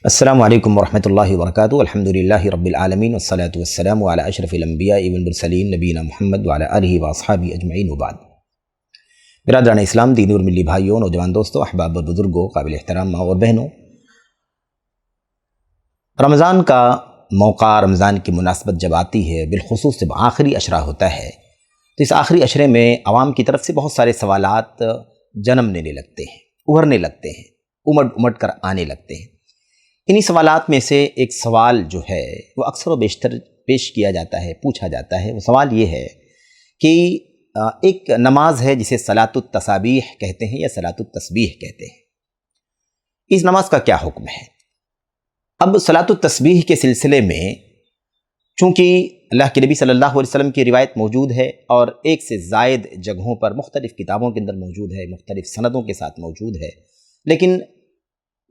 السلام علیکم ورحمۃ اللہ وبرکاتہ۔ الحمدللہ رب العالمین والصلاة والسلام علی اشرف الانبیاء والمرسلین نبینا محمد وعلی آلہ واصحابہ اجمعین وبعد۔ برادران اسلام، دینی اور ملی بھائیوں، نوجوان دوستوں، احباب اور بزرگوں، قابل احترام ماں اور بہنوں، رمضان کا موقع، رمضان کی مناسبت جب آتی ہے، بالخصوص جب آخری عشرہ ہوتا ہے، تو اس آخری عشرے میں عوام کی طرف سے بہت سارے سوالات جنم لینے لگتے ہیں، ابھرنے لگتے ہیں، امٹ کر آنے لگتے ہیں۔ انہی سوالات میں سے ایک سوال جو ہے وہ اکثر و بیشتر پیش کیا جاتا ہے، پوچھا جاتا ہے۔ وہ سوال یہ ہے کہ ایک نماز ہے جسے صلاۃ التسابیح کہتے ہیں یا صلاۃ التسبیح کہتے ہیں، اس نماز کا کیا حکم ہے؟ اب صلاۃ التسبیح کے سلسلے میں چونکہ اللہ کے نبی صلی اللہ علیہ وسلم کی روایت موجود ہے اور ایک سے زائد جگہوں پر مختلف کتابوں کے اندر موجود ہے، مختلف سندوں کے ساتھ موجود ہے، لیکن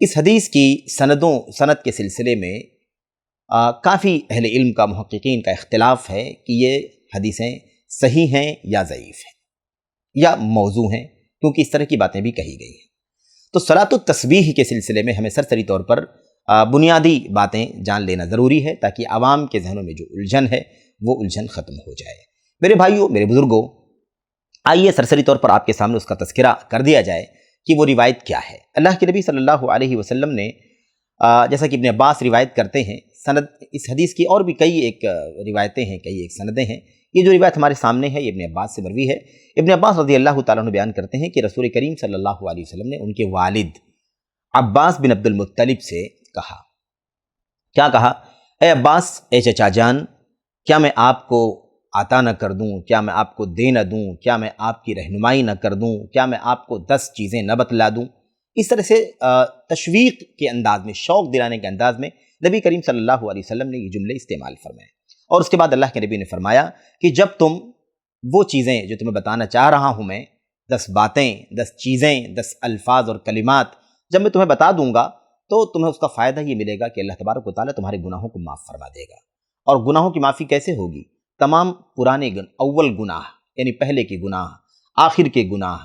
اس حدیث کی سند کے سلسلے میں کافی اہل علم کا، محققین کا اختلاف ہے کہ یہ حدیثیں صحیح ہیں یا ضعیف ہیں یا موضوع ہیں، کیونکہ اس طرح کی باتیں بھی کہی گئی ہیں۔ تو صلاۃ التسبیح کے سلسلے میں ہمیں سرسری طور پر بنیادی باتیں جان لینا ضروری ہے، تاکہ عوام کے ذہنوں میں جو الجھن ہے وہ الجھن ختم ہو جائے۔ میرے بھائیوں، میرے بزرگوں، آئیے سرسری طور پر آپ کے سامنے اس کا تذکرہ کر دیا جائے کہ وہ روایت کیا ہے۔ اللہ کے نبی صلی اللہ علیہ وسلم نے جیسا کہ ابن عباس روایت کرتے ہیں، سند اس حدیث کی اور بھی کئی ایک روایتیں ہیں، کئی ایک سندیں ہیں۔ یہ جو روایت ہمارے سامنے ہے یہ ابن عباس سے مروی ہے۔ ابن عباس رضی اللہ تعالیٰ عنہ بیان کرتے ہیں کہ رسول کریم صلی اللہ علیہ وسلم نے ان کے والد عباس بن عبد المطلب سے کہا، کیا کہا؟ اے عباس، اے چچا جان، کیا میں آپ کو عطا نہ کر دوں؟ کیا میں آپ کو دے نہ دوں؟ کیا میں آپ کی رہنمائی نہ کر دوں؟ کیا میں آپ کو 10 چیزیں نہ بتلا دوں؟ اس طرح سے تشویق کے انداز میں، شوق دلانے کے انداز میں نبی کریم صلی اللہ علیہ وسلم نے یہ جملے استعمال فرمائے۔ اور اس کے بعد اللہ کے نبی نے فرمایا کہ جب تم وہ چیزیں جو تمہیں بتانا چاہ رہا ہوں میں، 10 باتیں، 10 چیزیں، 10 الفاظ اور کلمات جب میں تمہیں بتا دوں گا تو تمہیں اس کا فائدہ یہ ملے گا کہ اللہ تبارک و تعالیٰ تمہارے گناہوں کو معاف فرما دے گا۔ اور گناہوں کی معافی کیسے ہوگی؟ تمام پرانے اول گناہ یعنی پہلے کے گناہ، آخر کے گناہ،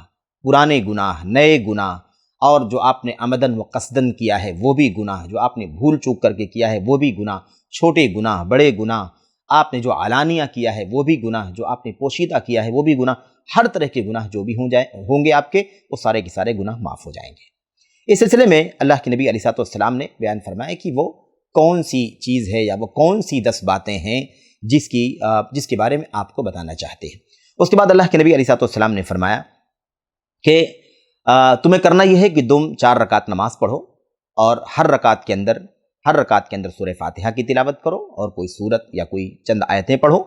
پرانے گناہ، نئے گناہ، اور جو آپ نے عمدن و قصدن کیا ہے وہ بھی گناہ، جو آپ نے بھول چوک کر کے کیا ہے وہ بھی گناہ، چھوٹے گناہ، بڑے گناہ، آپ نے جو علانیہ کیا ہے وہ بھی گناہ، جو آپ نے پوشیدہ کیا ہے وہ بھی گناہ، ہر طرح کے گناہ جو بھی ہوں گے آپ کے، وہ سارے کے سارے گناہ معاف ہو جائیں گے۔ اس سلسلے میں اللہ کے نبی علیہ السلام نے بیان فرمایا کہ وہ کون سی چیز ہے یا وہ کون سی 10 باتیں ہیں جس کے بارے میں آپ کو بتانا چاہتے ہیں۔ اس کے بعد اللہ کے نبی علیہ السلام نے فرمایا کہ تمہیں کرنا یہ ہے کہ تم 4 رکعت نماز پڑھو اور ہر رکعت کے اندر سورہ فاتحہ کی تلاوت کرو اور کوئی سورت یا کوئی چند آیتیں پڑھو،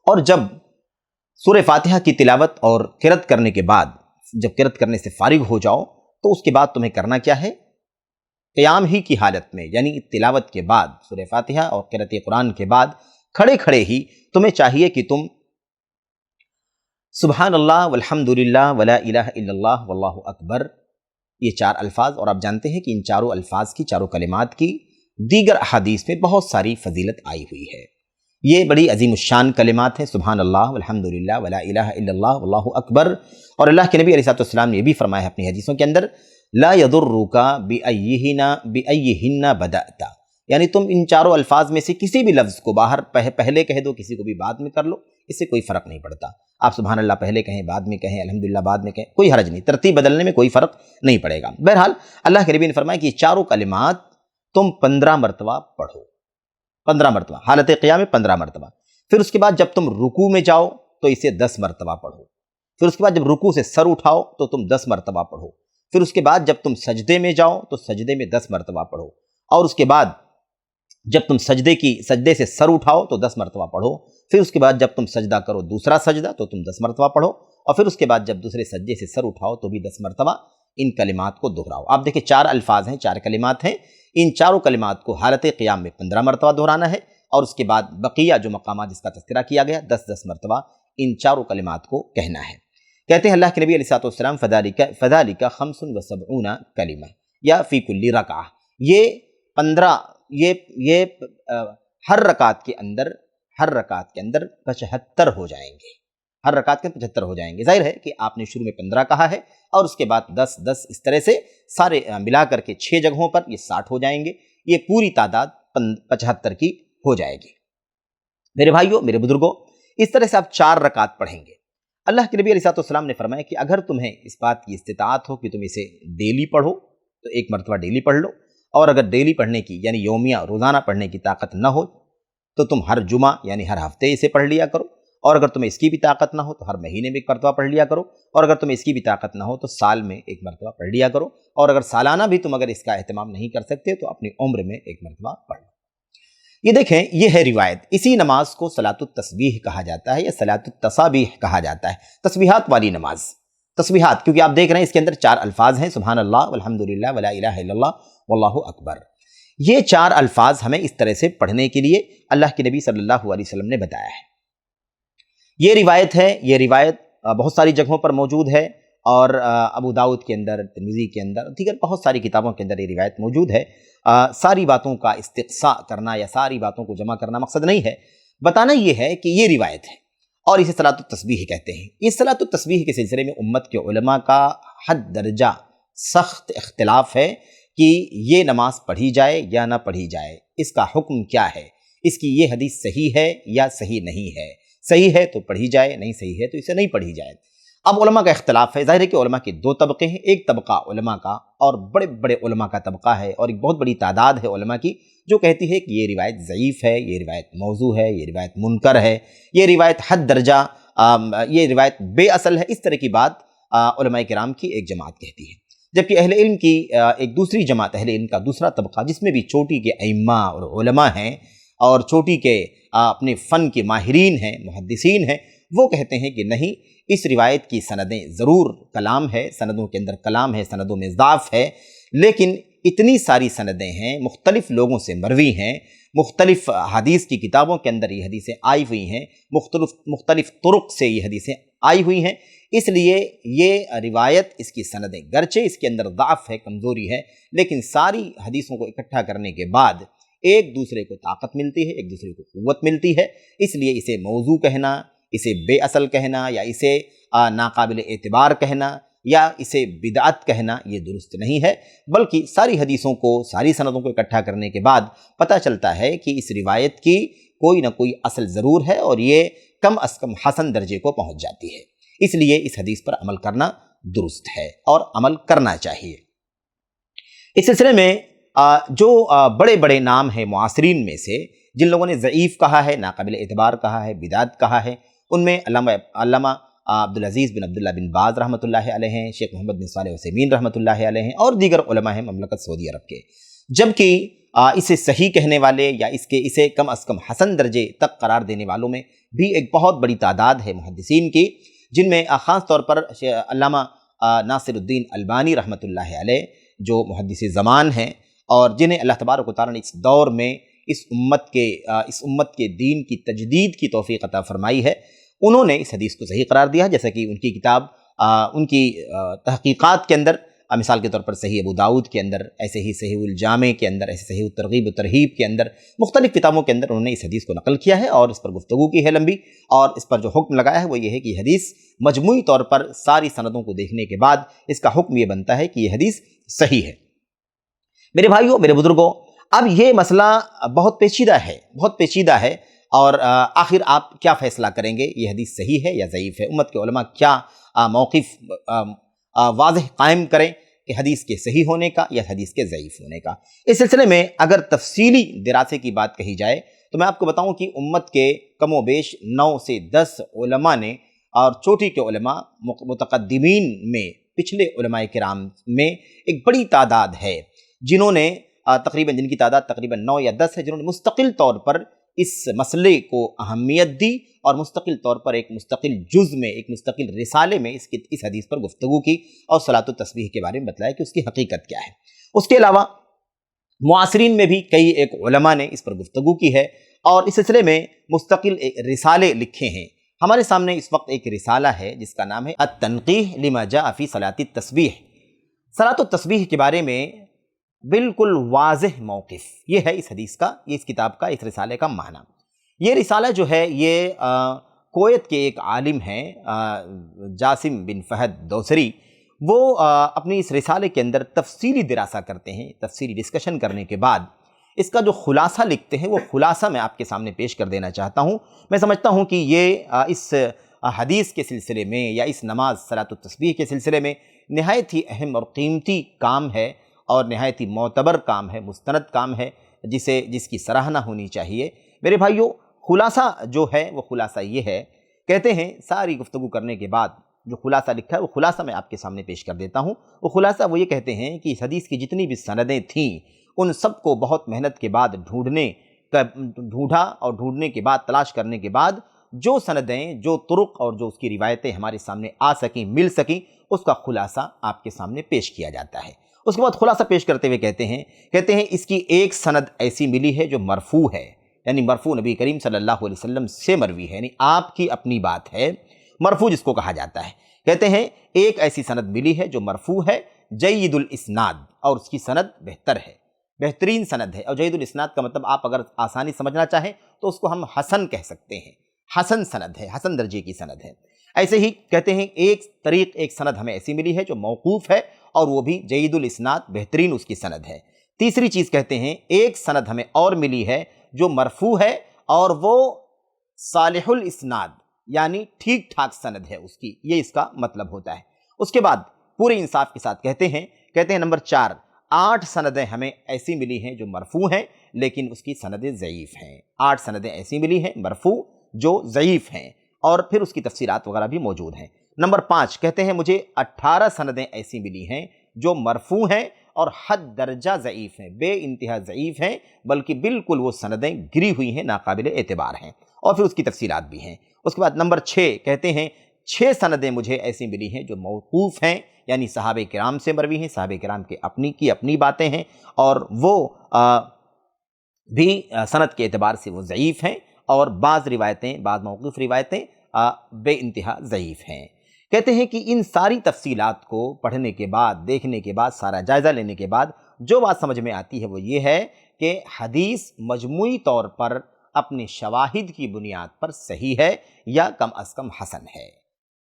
اور جب سورہ فاتحہ کی تلاوت اور قرأت کرنے کے بعد، جب قرأت کرنے سے فارغ ہو جاؤ تو اس کے بعد تمہیں کرنا کیا ہے؟ قیام ہی کی حالت میں، یعنی تلاوت کے بعد، سورہ فاتحہ اور قرأت قرآن کے بعد کھڑے کھڑے ہی تمہیں چاہیے کہ تم سبحان اللہ والحمدللہ ولا الہ الا اللہ واللہ اکبر، یہ 4 الفاظ، اور آپ جانتے ہیں کہ ان چاروں الفاظ کی، چاروں کلمات کی دیگر احادیث میں بہت ساری فضیلت آئی ہوئی ہے۔ یہ بڑی عظیم الشان کلمات ہیں، سبحان اللہ والحمدللہ ولا الہ الا اللہ واللہ اکبر۔ اور اللہ کے نبی علیہ السلام نے یہ بھی فرمایا ہے اپنی حدیثوں کے اندر، لا یضرک بأیہن بدأت، یعنی تم ان چاروں الفاظ میں سے کسی بھی لفظ کو باہر پہلے کہہ دو، کسی کو بھی بعد میں کر لو، اس سے کوئی فرق نہیں پڑتا۔ آپ سبحان اللہ پہلے کہیں، بعد میں کہیں، الحمدللہ بعد میں کہیں، کوئی حرج نہیں، ترتیب بدلنے میں کوئی فرق نہیں پڑے گا۔ بہرحال اللہ کے نبی نے فرمایا کہ یہ چاروں کلمات تم 15 مرتبہ پڑھو، 15 مرتبہ حالت قیام میں، 15 مرتبہ۔ پھر اس کے بعد جب تم رکوع میں جاؤ تو اسے 10 مرتبہ پڑھو۔ پھر اس کے بعد جب رکوع سے سر اٹھاؤ تو تم 10 مرتبہ پڑھو۔ پھر اس کے بعد جب تم سجدے میں جاؤ تو سجدے میں 10 مرتبہ پڑھو، اور اس کے بعد جب تم سجدے سے سر اٹھاؤ تو 10 مرتبہ پڑھو۔ پھر اس کے بعد جب تم سجدہ کرو، دوسرا سجدہ، تو تم 10 مرتبہ پڑھو، اور پھر اس کے بعد جب دوسرے سجدے سے سر اٹھاؤ تو بھی 10 مرتبہ ان کلمات کو دہراؤ۔ آپ دیکھیں 4 الفاظ ہیں، 4 کلمات ہیں، ان چاروں کلمات کو حالت قیام میں 15 مرتبہ دہرانا ہے، اور اس کے بعد بقیہ جو مقامات جس کا تذکرہ کیا گیا 10 مرتبہ ان چاروں کلمات کو کہنا ہے۔ کہتے ہیں اللہ کے نبی علیہ السلام فذالک 75 کلمہ یا فی کل رکعہ، یہ 15 یہ ہر رکعت کے اندر 75 ہو جائیں گے، ہر رکعت کے 75 ہو جائیں گے۔ ظاہر ہے کہ آپ نے شروع میں 15 کہا ہے اور اس کے بعد 10 10 اس طرح سے سارے ملا کر کے 6 جگہوں پر یہ 60 ہو جائیں گے۔ یہ پوری تعداد 75 کی ہو جائے گی۔ میرے بھائیوں، میرے بزرگوں، اس طرح سے آپ 4 رکعت پڑھیں گے۔ اللہ کے نبی علیہ السلام نے فرمایا کہ اگر تمہیں اس بات کی استطاعت ہو کہ تم اسے ڈیلی پڑھو تو 1 مرتبہ ڈیلی پڑھ لو، اور اگر ڈیلی پڑھنے کی یعنی یومیہ روزانہ پڑھنے کی طاقت نہ ہو تو تم ہر جمعہ یعنی ہر ہفتے اسے پڑھ لیا کرو، اور اگر تمہیں اس کی بھی طاقت نہ ہو تو ہر مہینے میں 1 مرتبہ پڑھ لیا کرو، اور اگر تمہیں اس کی بھی طاقت نہ ہو تو سال میں 1 مرتبہ پڑھ لیا کرو، اور اگر سالانہ بھی تم اگر اس کا اہتمام نہیں کر سکتے تو اپنی عمر میں 1 مرتبہ پڑھ لو۔ یہ دیکھیں، یہ ہے روایت۔ اسی نماز کو صلاۃ التسبیح کہا جاتا ہے یا صلاۃ التسابیح کہا جاتا ہے، تسبیحات والی نماز۔ تسبیحات کیونکہ آپ دیکھ رہے ہیں اس کے اندر 4 الفاظ ہیں، سبحان اللہ والحمدللہ ولا الہ الا اللہ واللہ اکبر۔ یہ 4 الفاظ ہمیں اس طرح سے پڑھنے کے لیے اللہ کے نبی صلی اللہ علیہ وسلم نے بتایا ہے۔ یہ روایت ہے، یہ روایت بہت ساری جگہوں پر موجود ہے، اور ابو داؤد کے اندر، ترمذی کے اندر، دیگر بہت ساری کتابوں کے اندر یہ روایت موجود ہے۔ ساری باتوں کا استقصاء کرنا یا ساری باتوں کو جمع کرنا مقصد نہیں ہے، بتانا یہ ہے کہ یہ روایت ہے، اور اسے صلاۃ التسبیح کہتے ہیں۔ اس صلاۃ التسبیح کے سلسلے میں امت کے علماء کا حد درجہ سخت اختلاف ہے کہ یہ نماز پڑھی جائے یا نہ پڑھی جائے، اس کا حکم کیا ہے، اس کی یہ حدیث صحیح ہے یا صحیح نہیں ہے، صحیح ہے تو پڑھی جائے، نہیں صحیح ہے تو اسے نہیں پڑھی جائے۔ اب علماء کا اختلاف ہے، ظاہر ہے کہ علماء کے 2 طبقے ہیں، ایک طبقہ علماء کا اور بڑے بڑے علماء کا طبقہ ہے، اور ایک بہت بڑی تعداد ہے علماء کی جو کہتی ہے کہ یہ روایت ضعیف ہے، یہ روایت موضوع ہے، یہ روایت منکر ہے، یہ روایت حد درجہ یہ روایت بے اصل ہے۔ اس طرح کی بات علماء کرام کی ایک جماعت کہتی ہے، جبکہ اہل علم کی ایک دوسری جماعت، اہل علم کا دوسرا طبقہ جس میں بھی چوٹی کے ائمہ اور علماء ہیں اور چوٹی کے اپنے فن کے ماہرین ہیں، محدثین ہیں، وہ کہتے ہیں کہ نہیں، اس روایت کی سندیں ضرور کلام ہے، سندوں کے اندر کلام ہے، سندوں میں ضعف ہے، لیکن اتنی ساری سندیں ہیں، مختلف لوگوں سے مروی ہیں، مختلف حدیث کی کتابوں کے اندر یہ حدیثیں آئی ہوئی ہیں، مختلف طرق سے یہ حدیثیں آئی ہوئی ہیں، اس لیے یہ روایت، اس کی سندیں گرچہ اس کے اندر ضعف ہے، کمزوری ہے، لیکن ساری حدیثوں کو اکٹھا کرنے کے بعد ایک دوسرے کو طاقت ملتی ہے، ایک دوسرے کو قوت ملتی ہے، اس لیے اسے موضوع کہنا، اسے بے اصل کہنا، یا اسے ناقابل اعتبار کہنا، یا اسے بدعت کہنا یہ درست نہیں ہے، بلکہ ساری حدیثوں کو، ساری سندوں کو اکٹھا کرنے کے بعد پتہ چلتا ہے کہ اس روایت کی کوئی نہ کوئی اصل ضرور ہے، اور یہ کم از کم حسن درجے کو پہنچ جاتی ہے، اس لیے اس حدیث پر عمل کرنا درست ہے اور عمل کرنا چاہیے۔ اس سلسلے میں جو بڑے بڑے نام ہیں معاصرین میں سے، جن لوگوں نے ضعیف کہا ہے، ناقابل اعتبار کہا ہے، بدعت کہا ہے، ان میں علامہ عبدالعزیز بن عبداللہ بن باز رحمۃ اللہ علیہ ہیں، شیخ محمد بن صالح عثیمین رحمۃ اللہ علیہ ہیں، اور دیگر علماء ہیں مملکت سعودی عرب کے، جبکہ اسے صحیح کہنے والے یا اسے کم از کم حسن درجے تک قرار دینے والوں میں بھی ایک بہت بڑی تعداد ہے محدثین کی، جن میں خاص طور پر علامہ ناصر الدین البانی رحمۃ اللہ علیہ جو محدث زمان ہیں، اور جنہیں اللہ تبارک و تعالیٰ نے اس دور میں اس امت کے دین کی تجدید کی توفیق عطا فرمائی ہے، انہوں نے اس حدیث کو صحیح قرار دیا، جیسا کہ ان کی کتاب، ان کی تحقیقات کے اندر، مثال کے طور پر صحیح ابو داؤد کے اندر، ایسے ہی صحیح الجامع کے اندر، ایسے صحیح الترغیب و ترہیب کے اندر، مختلف کتابوں کے اندر انہوں نے اس حدیث کو نقل کیا ہے اور اس پر گفتگو کی ہے لمبی، اور اس پر جو حکم لگایا ہے وہ یہ ہے کہ یہ حدیث مجموعی طور پر ساری سندوں کو دیکھنے کے بعد اس کا حکم یہ بنتا ہے کہ یہ حدیث صحیح ہے۔ میرے بھائیوں، میرے بزرگوں، اب یہ مسئلہ بہت پیچیدہ ہے، اور آخر آپ کیا فیصلہ کریں گے، یہ حدیث صحیح ہے یا ضعیف ہے؟ امت کے علماء کیا موقف واضح قائم کریں کہ حدیث کے صحیح ہونے کا یا حدیث کے ضعیف ہونے کا؟ اس سلسلے میں اگر تفصیلی دراسے کی بات کہی جائے تو میں آپ کو بتاؤں کہ امت کے کم و بیش 9 سے 10 علماء نے، اور چوٹی کے علماء متقدمین میں، پچھلے علماء کرام میں ایک بڑی تعداد ہے جنہوں نے جن کی تعداد تقریباً 9 یا 10 ہے، جنہوں نے مستقل طور پر اس مسئلے کو اہمیت دی، اور مستقل طور پر ایک مستقل جز میں، ایک مستقل رسالے میں اس حدیث پر گفتگو کی، اور صلاۃ التسبیح کے بارے میں بتلایا کہ اس کی حقیقت کیا ہے۔ اس کے علاوہ معاصرین میں بھی کئی ایک علماء نے اس پر گفتگو کی ہے، اور اس سلسلے میں مستقل رسالے لکھے ہیں۔ ہمارے سامنے اس وقت ایک رسالہ ہے جس کا نام ہے التنقیح لما جاء فی صلاۃ التسبیح۔ صلاۃ التسبیح کے بارے میں بالکل واضح موقف یہ ہے اس حدیث کا، یہ اس کتاب کا، اس رسالے کا معنی۔ یہ رسالہ جو ہے یہ کویت کے ایک عالم ہیں جاسم بن فہد دوسری، وہ اپنی اس رسالے کے اندر تفصیلی دراسہ کرتے ہیں، تفصیلی ڈسکشن کرنے کے بعد اس کا جو خلاصہ لکھتے ہیں وہ خلاصہ میں آپ کے سامنے پیش کر دینا چاہتا ہوں۔ میں سمجھتا ہوں کہ یہ اس حدیث کے سلسلے میں یا اس نماز صلاۃ التسبیح کے سلسلے میں نہایت ہی اہم اور قیمتی کام ہے اور نہایت ہی معتبر کام ہے، مستند کام ہے، جس کی سراہنا ہونی چاہیے۔ میرے بھائیو، خلاصہ جو ہے وہ خلاصہ یہ ہے، کہتے ہیں ساری گفتگو کرنے کے بعد جو خلاصہ لکھا ہے وہ خلاصہ میں آپ کے سامنے پیش کر دیتا ہوں۔ وہ خلاصہ وہ یہ کہتے ہیں کہ اس حدیث کی جتنی بھی سندیں تھیں ان سب کو بہت محنت کے بعد ڈھونڈا اور ڈھونڈنے کے بعد تلاش کرنے کے بعد جو سندیں، جو طرق اور جو اس کی روایتیں ہمارے سامنے آ سکیں، مل سکیں، اس کا خلاصہ آپ کے سامنے پیش کیا جاتا ہے۔ اس کے بعد خلاصہ پیش کرتے ہوئے کہتے ہیں اس کی ایک سند ایسی ملی ہے جو مرفوع ہے، یعنی مرفوع نبی کریم صلی اللہ علیہ وسلم سے مروی ہے، یعنی آپ کی اپنی بات ہے، مرفوع جس کو کہا جاتا ہے۔ کہتے ہیں ایک ایسی سند ملی ہے جو مرفوع ہے، جید الاسناد، اور اس کی سند بہتر ہے، بہترین سند ہے۔ اور جید الاسناد کا مطلب آپ اگر آسانی سمجھنا چاہیں تو اس کو ہم حسن کہہ سکتے ہیں، حسن سند ہے، حسن درجے کی سند ہے۔ ایسے ہی کہتے ہیں ایک سند ہمیں ایسی ملی ہے جو موقوف ہے اور وہ بھی جید الاسناد، بہترین اس کی سند ہے۔ تیسری چیز کہتے ہیں ایک سند ہمیں اور ملی ہے جو مرفوع ہے اور وہ صالح الاسناد، یعنی ٹھیک ٹھاک سند ہے اس کی، یہ اس کا مطلب ہوتا ہے۔ اس کے بعد پورے انصاف کے ساتھ کہتے ہیں نمبر 4، 8 سندیں ہمیں ایسی ملی ہیں جو مرفوع ہیں لیکن اس کی سندیں ضعیف ہیں۔ 8 سندیں ایسی ملی ہیں مرفوع جو ضعیف ہیں، اور پھر اس کی تفسیرات وغیرہ بھی موجود ہیں۔ نمبر 5 کہتے ہیں مجھے 18 سندیں ایسی ملی ہیں جو مرفوع ہیں اور حد درجہ ضعیف ہیں، بے انتہا ضعیف ہیں، بلکہ بالکل وہ سندیں گری ہوئی ہیں، ناقابل اعتبار ہیں، اور پھر اس کی تفصیلات بھی ہیں۔ اس کے بعد نمبر 6 کہتے ہیں 6 سندیں مجھے ایسی ملی ہیں جو موقوف ہیں، یعنی صحابہ کرام سے مروی ہیں، صحابہ کرام کے اپنی باتیں ہیں، اور وہ بھی سند کے اعتبار سے وہ ضعیف ہیں، اور بعض موقوف روایتیں بے انتہا ضعیف ہیں۔ کہتے ہیں کہ ان ساری تفصیلات کو پڑھنے کے بعد، دیکھنے کے بعد، سارا جائزہ لینے کے بعد جو بات سمجھ میں آتی ہے وہ یہ ہے کہ حدیث مجموعی طور پر اپنے شواہد کی بنیاد پر صحیح ہے یا کم از کم حسن ہے۔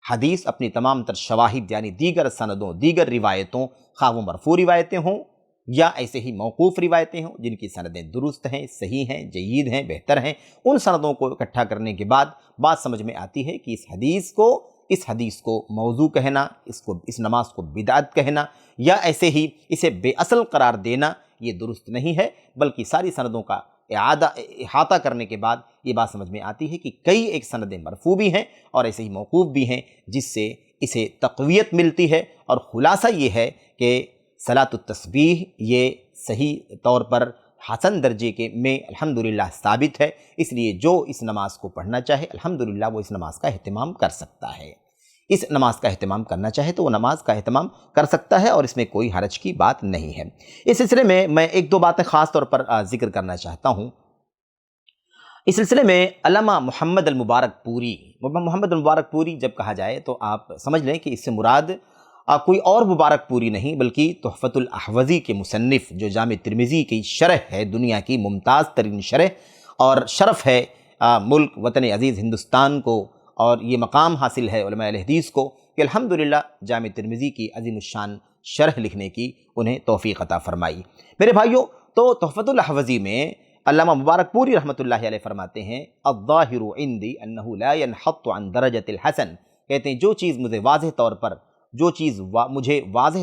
حدیث اپنی تمام تر شواہد یعنی دیگر سندوں، دیگر روایتوں، خواہ وہ مرفوع روایتیں ہوں یا ایسے ہی موقوف روایتیں ہوں جن کی سندیں درست ہیں، صحیح ہیں، جید ہیں، بہتر ہیں، ان سندوں کو اکٹھا کرنے کے بعد بات سمجھ میں آتی ہے کہ اس حدیث کو موضوع کہنا، اس نماز کو بدعت کہنا یا ایسے ہی اسے بے اصل قرار دینا یہ درست نہیں ہے، بلکہ ساری سندوں کا احاطہ کرنے کے بعد یہ بات سمجھ میں آتی ہے کہ کئی ایک سندیں مرفوع بھی ہیں اور ایسے ہی موقوف بھی ہیں، جس سے اسے تقویت ملتی ہے۔ اور خلاصہ یہ ہے کہ صلاۃ التسبیح یہ صحیح طور پر حسن درجے میں الحمدللہ ثابت ہے، اس لیے جو اس نماز کو پڑھنا چاہے الحمدللہ وہ اس نماز کا اہتمام کر سکتا ہے، اس نماز کا اہتمام کرنا چاہے تو وہ نماز کا اہتمام کر سکتا ہے، اور اس میں کوئی حرج کی بات نہیں ہے۔ اس سلسلے میں میں 1-2 باتیں خاص طور پر ذکر کرنا چاہتا ہوں۔ اس سلسلے میں علامہ محمد المبارک پوری جب کہا جائے تو آپ سمجھ لیں کہ اس سے مراد کوئی اور مبارک پوری نہیں بلکہ تحفۃ الاحوذی کے مصنف، جو جامع ترمذی کی شرح ہے، دنیا کی ممتاز ترین شرح، اور شرف ہے ملک وطن عزیز ہندوستان کو، اور یہ مقام حاصل ہے علماء اہل حدیث کو کہ الحمدللہ جامع ترمذی کی عظیم الشان شرح لکھنے کی انہیں توفیق عطا فرمائی۔ میرے بھائیوں، تو تحفۃ الاحوذی میں علامہ مبارک پوری رحمۃ اللہ علیہ فرماتے ہیں الظاہر عندی انہ لا ينحط عن درجۃ الحسن، کہتے ہیں جو چیز مجھے واضح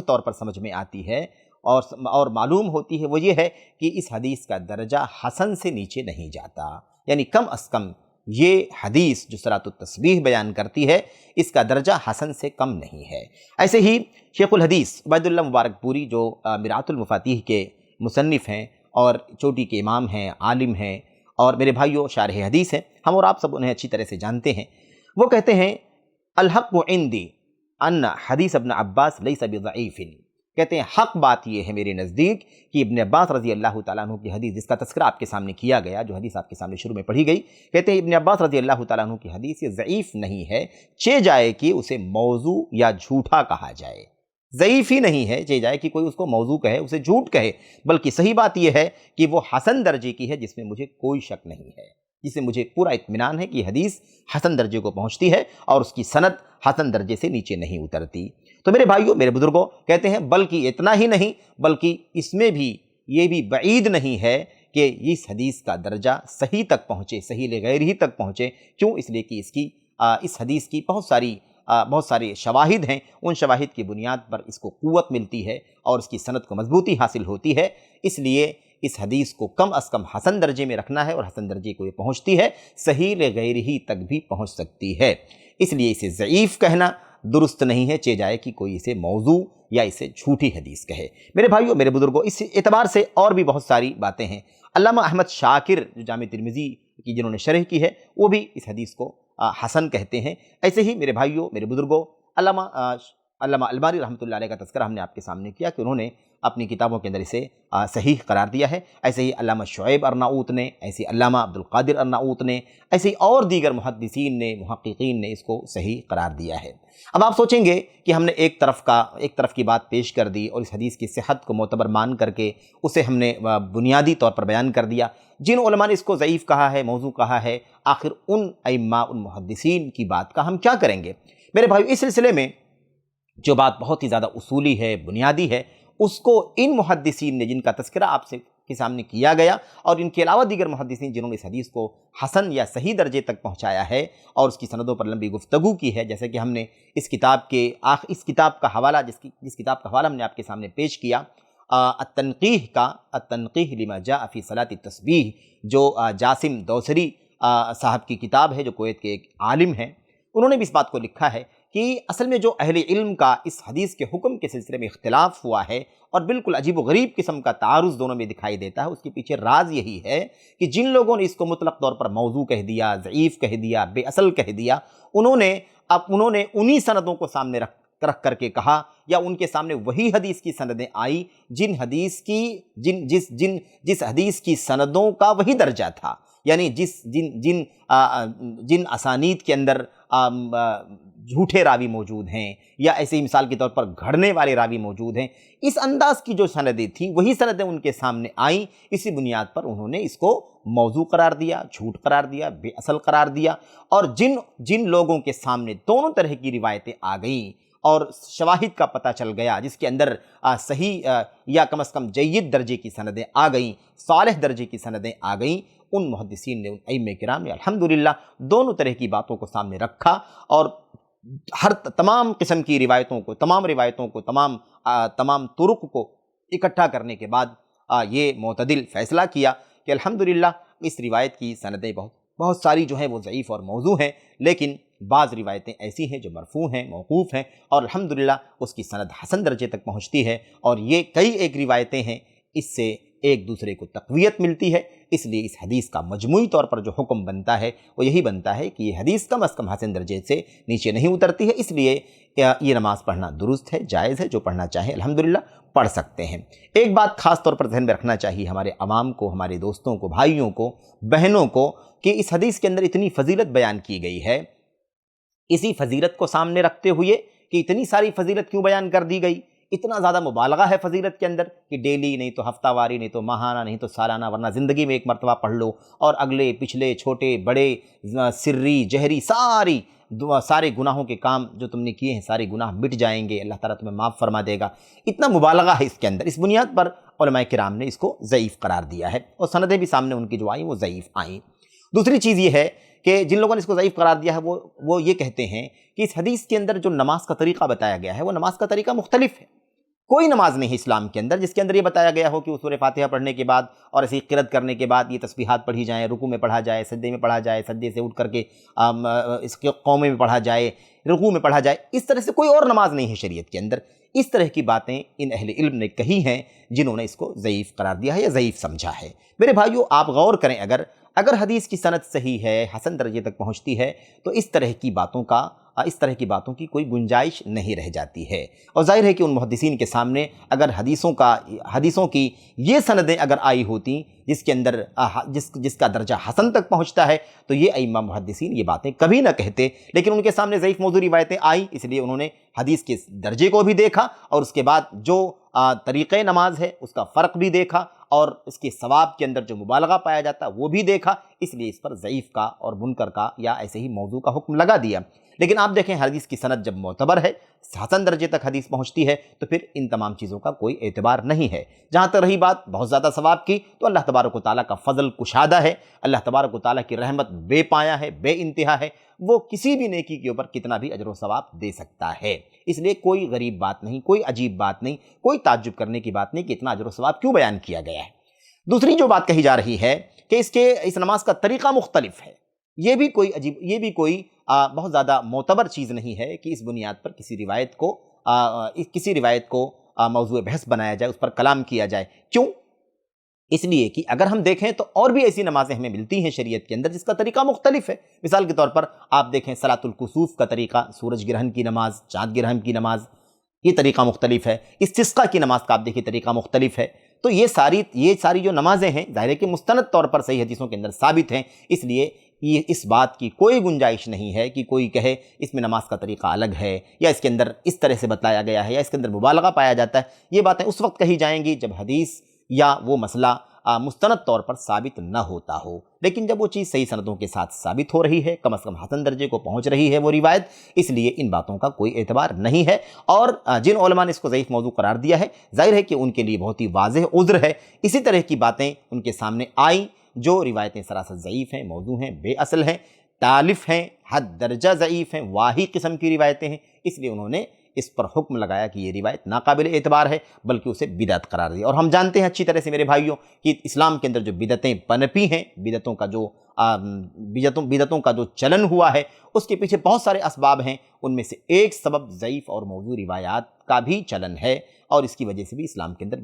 طور پر سمجھ میں آتی ہے اور معلوم ہوتی ہے وہ یہ ہے کہ اس حدیث کا درجہ حسن سے نیچے نہیں جاتا، یعنی کم از کم یہ حدیث جو صلاۃ التسبیح بیان کرتی ہے اس کا درجہ حسن سے کم نہیں ہے۔ ایسے ہی شیخ الحدیث عبید اللہ مبارک پوری جو مرآۃ المفاتیح کے مصنف ہیں اور چوٹی کے امام ہیں، عالم ہیں، اور میرے بھائیوں شارح حدیث ہیں، ہم اور آپ سب انہیں اچھی طرح سے جانتے ہیں۔ وہ کہتے ہیں الحق عندی ان حدیث ابن عباس لیس بضعیف، کہتے ہیں حق بات یہ ہے میرے نزدیک کہ ابن عباس رضی اللہ تعالیٰ عنہ کی حدیث جس کا تذکرہ آپ کے سامنے کیا گیا، جو حدیث آپ کے سامنے شروع میں پڑھی گئی، کہتے ہیں ابن عباس رضی اللہ تعالیٰ عنہ کی حدیث یہ ضعیف نہیں ہے، چہ جائے کہ اسے موضوع یا جھوٹا کہا جائے، ضعیف ہی نہیں ہے چہ جائے کہ کوئی اس کو موضوع کہے، اسے جھوٹ کہے، بلکہ صحیح بات یہ ہے کہ وہ حسن درجے کی ہے جس میں مجھے کوئی شک نہیں ہے، جس سے مجھے پورا اطمینان ہے کہ حدیث حسن درجے کو پہنچتی ہے اور اس کی سند حسن درجے سے نیچے نہیں اترتی۔ تو میرے بھائیوں، میرے بزرگوں، کہتے ہیں بلکہ اتنا ہی نہیں، بلکہ اس میں بھی یہ بھی بعید نہیں ہے کہ اس حدیث کا درجہ صحیح تک پہنچے، صحیح لغیر ہی تک پہنچے. کیوں؟ اس لیے کہ اس حدیث کی بہت ساری شواہد ہیں. ان شواہد کی بنیاد پر اس کو قوت ملتی ہے اور اس کی سند کو مضبوطی حاصل ہوتی ہے. اس لیے اس حدیث کو کم از کم حسن درجے میں رکھنا ہے، اور حسن درجے کو یہ پہنچتی ہے، صحیح لغیر ہی تک بھی پہنچ سکتی ہے. اس لیے اسے ضعیف کہنا درست نہیں ہے، چہ جائے کہ کوئی اسے موضوع یا اسے جھوٹی حدیث کہے. میرے بھائیوں، میرے بزرگوں، اس اعتبار سے اور بھی بہت ساری باتیں ہیں. علامہ احمد شاکر جو جامع ترمذی کی جنہوں نے شرح کی ہے، وہ بھی اس حدیث کو حسن کہتے ہیں. ایسے ہی میرے بھائیوں، میرے بزرگوں، علامہ البانی رحمۃ اللہ علیہ کا تذکرہ ہم نے آپ کے سامنے کیا کہ انہوں نے اپنی کتابوں کے اندر اسے صحیح قرار دیا ہے. ایسے ہی علامہ شعیب ارناؤت نے، ایسے ہی علامہ عبدالقادر ارناؤت نے، ایسے ہی اور دیگر محدثین نے، محققین نے اس کو صحیح قرار دیا ہے. اب آپ سوچیں گے کہ ہم نے ایک طرف کی بات پیش کر دی اور اس حدیث کی صحت کو معتبر مان کر کے اسے ہم نے بنیادی طور پر بیان کر دیا. جن علماء نے اس کو ضعیف کہا ہے، موضوع کہا ہے، آخر ان ائمہ، ان محدثین کی بات کا ہم کیا کریں گے؟ میرے بھائیو، اس سلسلے میں جو بات بہت ہی زیادہ اصولی ہے، بنیادی ہے، اس کو ان محدثین نے جن کا تذکرہ آپ کے سامنے کیا گیا، اور ان کے علاوہ دیگر محدثین جنہوں نے اس حدیث کو حسن یا صحیح درجے تک پہنچایا ہے اور اس کی سندوں پر لمبی گفتگو کی ہے، جیسے کہ ہم نے اس کتاب کا حوالہ جس کتاب کا حوالہ ہم نے آپ کے سامنے پیش کیا، التنقیح لما جاء فی صلاۃ التسبیح، جو جاسم دوسری صاحب کی کتاب ہے، جو کویت کے ایک عالم ہیں. انہوں نے بھی اس بات کو لکھا ہے کہ اصل میں جو اہل علم کا اس حدیث کے حکم کے سلسلے میں اختلاف ہوا ہے اور بالکل عجیب و غریب قسم کا تعارض دونوں میں دکھائی دیتا ہے، اس کے پیچھے راز یہی ہے کہ جن لوگوں نے اس کو مطلق طور پر موضوع کہہ دیا، ضعیف کہہ دیا، بے اصل کہہ دیا، انہوں نے انہی سندوں کو سامنے رکھ کر کے کہا، یا ان کے سامنے وہی حدیث کی سندیں آئی جس حدیث کی سندوں کا وہی درجہ تھا. یعنی جن اسانید کے اندر جھوٹے راوی موجود ہیں، یا ایسے ہی مثال کے طور پر گھڑنے والے راوی موجود ہیں، اس انداز کی جو سندیں تھیں وہی سندیں ان کے سامنے آئیں. اسی بنیاد پر انہوں نے اس کو موضوع قرار دیا، جھوٹ قرار دیا، بے اصل قرار دیا. اور جن لوگوں کے سامنے دونوں طرح کی روایتیں آ گئیں اور شواہد کا پتہ چل گیا، جس کے اندر صحیح یا کم از کم جید درجے کی سندیں آ گئیں، صالح درجے کی سندیں آ گئیں، ان محدثین نے، ان ائمہ کرام نے الحمدللہ دونوں طرح کی باتوں کو سامنے رکھا اور تمام قسم کی روایتوں کو، تمام طرق کو اکٹھا کرنے کے بعد یہ معتدل فیصلہ کیا کہ الحمدللہ اس روایت کی سندیں بہت ساری جو ہیں وہ ضعیف اور موضوع ہیں، لیکن بعض روایتیں ایسی ہیں جو مرفوع ہیں، موقوف ہیں، اور الحمدللہ اس کی سند حسن درجے تک پہنچتی ہے. اور یہ کئی ایک روایتیں ہیں، اس سے ایک دوسرے کو تقویت ملتی ہے. اس لیے اس حدیث کا مجموعی طور پر جو حکم بنتا ہے وہ یہی بنتا ہے کہ یہ حدیث کم از کم حسن درجے سے نیچے نہیں اترتی ہے. اس لیے یہ نماز پڑھنا درست ہے، جائز ہے، جو پڑھنا چاہیں الحمدللہ پڑھ سکتے ہیں. ایک بات خاص طور پر ذہن میں رکھنا چاہیے ہمارے عوام کو، ہمارے دوستوں کو، بھائیوں کو، بہنوں کو، کہ اس حدیث کے اندر اتنی فضیلت بیان کی گئی ہے. اسی فضیلت کو سامنے رکھتے ہوئے کہ اتنی ساری فضیلت کیوں بیان کر دی گئی، اتنا زیادہ مبالغہ ہے فضیلت کے اندر کہ ڈیلی نہیں تو ہفتہ واری، نہیں تو ماہانہ، نہیں تو سالانہ، ورنہ زندگی میں ایک مرتبہ پڑھ لو اور اگلے پچھلے چھوٹے بڑے سری جہری سارے گناہوں کے کام جو تم نے کیے ہیں سارے گناہ مٹ جائیں گے، اللہ تعالیٰ تمہیں معاف فرما دے گا. اتنا مبالغہ ہے اس کے اندر. اس بنیاد پر علماء کرام نے اس کو ضعیف قرار دیا ہے اور سندیں بھی سامنے ان کی جو آئیں وہ ضعیف آئیں. دوسری چیز یہ ہے کہ جن لوگوں نے اس کو ضعیف قرار دیا ہے وہ یہ کہتے ہیں کہ اس حدیث کے اندر جو نماز کا طریقہ بتایا گیا ہے وہ نماز کا طریقہ مختلف ہے. کوئی نماز نہیں ہے اسلام کے اندر جس کے اندر یہ بتایا گیا ہو کہ سورہ فاتحہ پڑھنے کے بعد اور ایسی قرات کرنے کے بعد یہ تسبیحات پڑھی جائیں، رکوع میں پڑھا جائے، سجدے میں پڑھا جائے، سجدے سے اٹھ کر کے اس کے قومے میں پڑھا جائے، رکوع میں پڑھا جائے. اس طرح سے کوئی اور نماز نہیں ہے شریعت کے اندر. اس طرح کی باتیں ان اہل علم نے کہی ہیں جنہوں نے اس کو ضعیف قرار دیا ہے یا ضعیف سمجھا ہے. میرے بھائیو، آپ غور کریں، اگر حدیث کی سند صحیح ہے، حسن درجے تک پہنچتی ہے، تو اس طرح کی باتوں کی کوئی گنجائش نہیں رہ جاتی ہے. اور ظاہر ہے کہ ان محدثین کے سامنے اگر حدیثوں کی یہ سندیں اگر آئی ہوتی جس کے اندر جس کا درجہ حسن تک پہنچتا ہے، تو یہ ائمہ محدثین یہ باتیں کبھی نہ کہتے. لیکن ان کے سامنے ضعیف موضوع روایتیں آئیں، اس لیے انہوں نے حدیث کے درجے کو بھی دیکھا اور اس کے بعد جو طریقۂ نماز ہے اس کا فرق بھی دیکھا اور اس کے ثواب کے اندر جو مبالغہ پایا جاتا وہ بھی دیکھا. اس لیے اس پر ضعیف کا اور منکر کا یا ایسے ہی موضوع کا حکم لگا دیا. لیکن آپ دیکھیں حدیث کی سند جب معتبر ہے، حسن درجے تک حدیث پہنچتی ہے، تو پھر ان تمام چیزوں کا کوئی اعتبار نہیں ہے۔ جہاں تک رہی بات بہت زیادہ ثواب کی، تو اللہ تبارک و تعالیٰ کا فضل کشادہ ہے، اللہ تبارک و تعالیٰ کی رحمت بے پایا ہے، بے انتہا ہے، وہ کسی بھی نیکی کے اوپر کتنا بھی اجر و ثواب دے سکتا ہے۔ اس لیے کوئی غریب بات نہیں، کوئی عجیب بات نہیں، کوئی تعجب کرنے کی بات نہیں کہ اتنا اجر و ثواب کیوں بیان کیا گیا ہے۔ دوسری جو بات کہی جا رہی ہے کہ اس نماز کا طریقہ مختلف ہے، یہ بھی کوئی بہت زیادہ معتبر چیز نہیں ہے کہ اس بنیاد پر کسی روایت کو موضوع بحث بنایا جائے، اس پر کلام کیا جائے۔ کیوں؟ اس لیے کہ اگر ہم دیکھیں تو اور بھی ایسی نمازیں ہمیں ملتی ہیں شریعت کے اندر جس کا طریقہ مختلف ہے۔ مثال کے طور پر آپ دیکھیں صلاۃ الکسوف کا طریقہ، سورج گرہن کی نماز، چاند گرہن کی نماز، یہ طریقہ مختلف ہے۔ استسقاء کی نماز کا آپ دیکھیں طریقہ مختلف ہے۔ تو یہ ساری جو نمازیں ہیں ظاہر ہے کہ مستند طور پر صحیح حدیثوں کے اندر ثابت ہیں، اس لیے یہ اس بات کی کوئی گنجائش نہیں ہے کہ کوئی کہے اس میں نماز کا طریقہ الگ ہے، یا اس کے اندر اس طرح سے بتایا گیا ہے، یا اس کے اندر مبالغہ پایا جاتا ہے۔ یہ باتیں اس وقت کہی جائیں گی جب حدیث یا وہ مسئلہ مستند طور پر ثابت نہ ہوتا ہو، لیکن جب وہ چیز صحیح سندوں کے ساتھ ثابت ہو رہی ہے، کم از کم حسن درجے کو پہنچ رہی ہے وہ روایت، اس لیے ان باتوں کا کوئی اعتبار نہیں ہے۔ اور جن علماء نے اس کو ضعیف موضوع قرار دیا ہے، ظاہر ہے کہ ان کے لیے بہت ہی واضح عذر ہے۔ اسی طرح کی باتیں ان کے سامنے آئیں جو روایتیں سراسر ضعیف ہیں، موضوع ہیں، بے اصل ہیں، تالف ہیں، حد درجہ ضعیف ہیں، واہی قسم کی روایتیں ہیں، اس لیے انہوں نے اس پر حکم لگایا کہ یہ روایت ناقابل اعتبار ہے، بلکہ اسے بدعت قرار دیا۔ اور ہم جانتے ہیں اچھی طرح سے میرے بھائیوں کہ اسلام کے اندر جو بدعتیں پنپی ہیں، بدعتوں کا جو چلن ہوا ہے، اس کے پیچھے بہت سارے اسباب ہیں۔ ان میں سے ایک سبب ضعیف اور موضوع روایات کا بھی چلن ہے، اور اس کی وجہ سے بھی اسلام کے اندر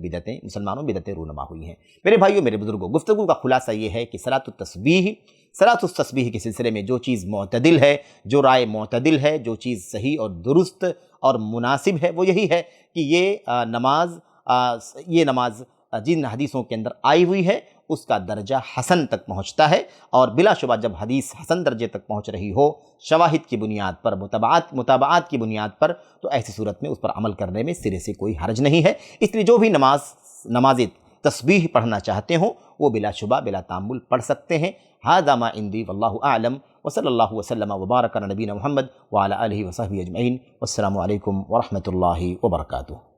مسلمانوں بدعتیں رونما ہوئی ہیں۔ میرے بھائیوں، میرے بزرگوں، گفتگو کا خلاصہ یہ ہے کہ صلاۃ التسبیح کے سلسلے میں جو چیز معتدل ہے، جو رائے معتدل ہے، جو چیز صحیح اور درست اور مناسب ہے، وہ یہی ہے کہ یہ نماز جن حدیثوں کے اندر آئی ہوئی ہے اس کا درجہ حسن تک پہنچتا ہے، اور بلا شبہ جب حدیث حسن درجے تک پہنچ رہی ہو شواہد کی بنیاد پر، متابعات کی بنیاد پر، تو ایسی صورت میں اس پر عمل کرنے میں سرے سے کوئی حرج نہیں ہے۔ اس لیے جو بھی نماز تسبیح پڑھنا چاہتے ہوں وہ بلا شبہ بلا تامل پڑھ سکتے ہیں۔ ھذا ما عندی واللہ اعلم، وصلی اللہ وسلم وبارک علی نبینا محمد وعلی آلہ وصحبہ اجمعین، والسلام علیکم ورحمۃ اللہ وبرکاتہ۔